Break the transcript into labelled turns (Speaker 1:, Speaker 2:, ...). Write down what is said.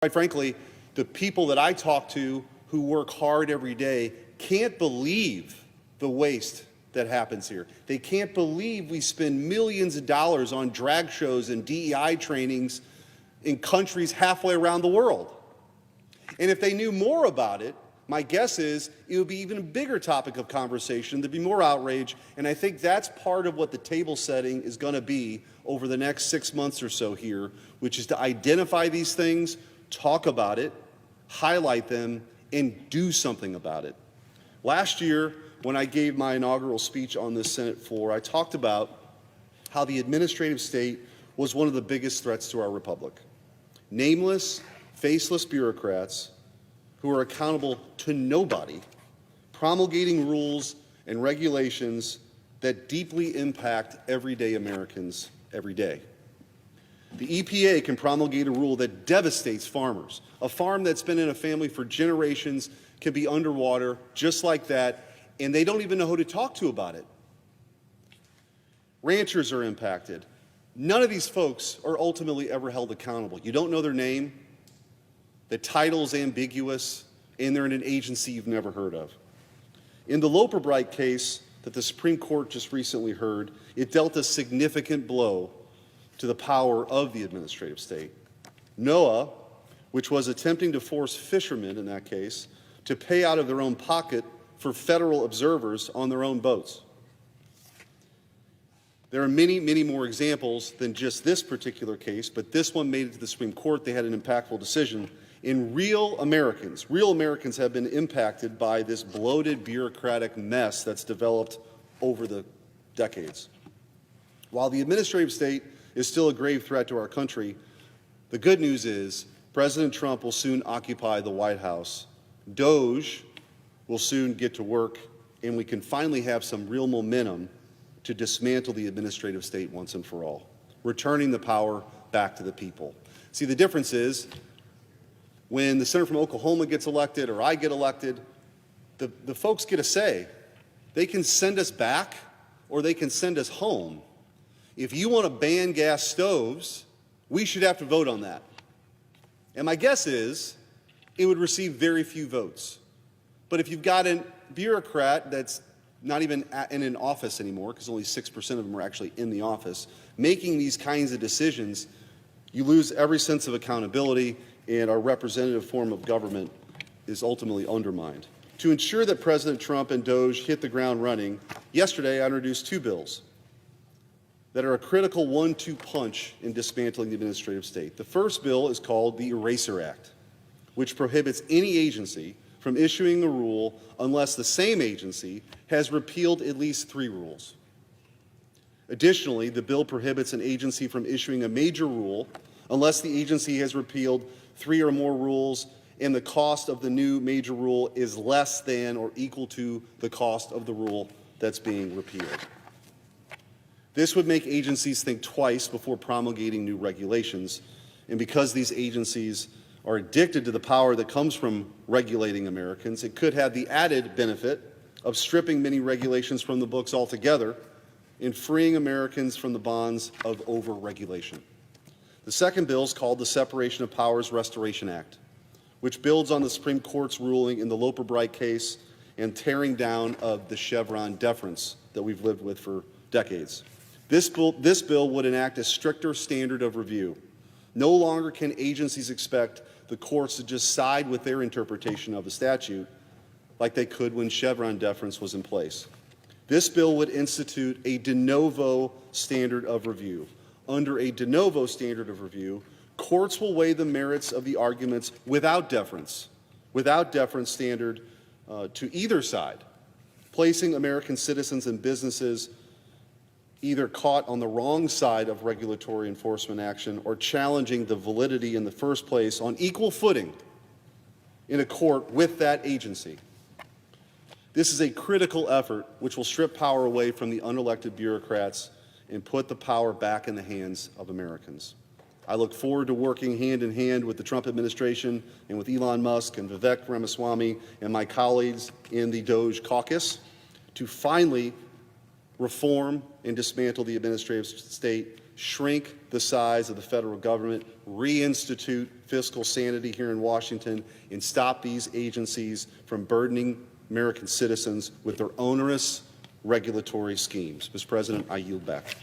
Speaker 1: Quite frankly, the people that I talk to who work hard every day can't believe the waste that happens here. They can't believe we spend millions of dollars on drag shows and DEI trainings in countries halfway around the world. And if they knew more about it, my guess is it would be even a bigger topic of conversation. There'd be more outrage, and I think that's part of what the table setting is going to be over the next 6 months or so here, which is to identify these things, talk about it, highlight them, and do something about it. Last year, when I gave my inaugural speech on this Senate floor, I talked about how the administrative state was one of the biggest threats to our republic. Nameless, faceless bureaucrats who are accountable to nobody, promulgating rules and regulations that deeply impact everyday Americans every day. The EPA can promulgate a rule that devastates farmers. A farm that's been in a family for generations can be underwater just like that, and they don't even know who to talk to about it. Ranchers are impacted. None of these folks are ultimately ever held accountable. You don't know their name, the title's ambiguous, and they're in an agency you've never heard of. In the Loper-Bright case that the Supreme Court just recently heard, it dealt a significant blow to the power of the administrative state. NOAA, which was attempting to force fishermen in that case to pay out of their own pocket for federal observers on their own boats. There are many, many more examples than just this particular case, but this one made it to the Supreme Court. They had an impactful decision. And real Americans have been impacted by this bloated bureaucratic mess that's developed over the decades. While the administrative state is still a grave threat to our country, the good news is President Trump will soon occupy the White House. DOJ will soon get to work, and we can finally have some real momentum to dismantle the administrative state once and for all, returning the power back to the people. See, the difference is when the senator from Oklahoma gets elected or I get elected, the folks get a say. They can send us back or they can send us home. If you want to ban gas stoves, we should have to vote on that. And my guess is it would receive very few votes. But if you've got a bureaucrat that's not even in an office anymore, because only 6% of them are actually in the office, making these kinds of decisions, you lose every sense of accountability, and our representative form of government is ultimately undermined. To ensure that President Trump and DOJ hit the ground running, yesterday I introduced 2 bills that are a critical 1-2 punch in dismantling the administrative state. The first bill is called the Eraser Act, which prohibits any agency from issuing a rule unless the same agency has repealed at least 3 rules. Additionally, the bill prohibits an agency from issuing a major rule unless the agency has repealed 3 or more rules and the cost of the new major rule is less than or equal to the cost of the rule that's being repealed. This would make agencies think twice before promulgating new regulations, and because these agencies are addicted to the power that comes from regulating Americans, it could have the added benefit of stripping many regulations from the books altogether and freeing Americans from the bonds of over-regulation. The second bill is called the Separation of Powers Restoration Act, which builds on the Supreme Court's ruling in the Loper-Bright case and tearing down of the Chevron deference that we've lived with for decades. This bill would enact a stricter standard of review. No longer can agencies expect the courts to just side with their interpretation of the statute like they could when Chevron deference was in place. This bill would institute a de novo standard of review. Under a de novo standard of review, courts will weigh the merits of the arguments without deference standard to either side, placing American citizens and businesses either caught on the wrong side of regulatory enforcement action or challenging the validity in the first place on equal footing in a court with that agency. This is a critical effort which will strip power away from the unelected bureaucrats and put the power back in the hands of Americans. I look forward to working hand in hand with the Trump administration and with Elon Musk and Vivek Ramaswamy and my colleagues in the DOJ caucus to finally reform and dismantle the administrative state shrink the size of the federal government, reinstitute fiscal sanity here in Washington, and stop these agencies from burdening American citizens with their onerous regulatory schemes. Mr. President, I yield back.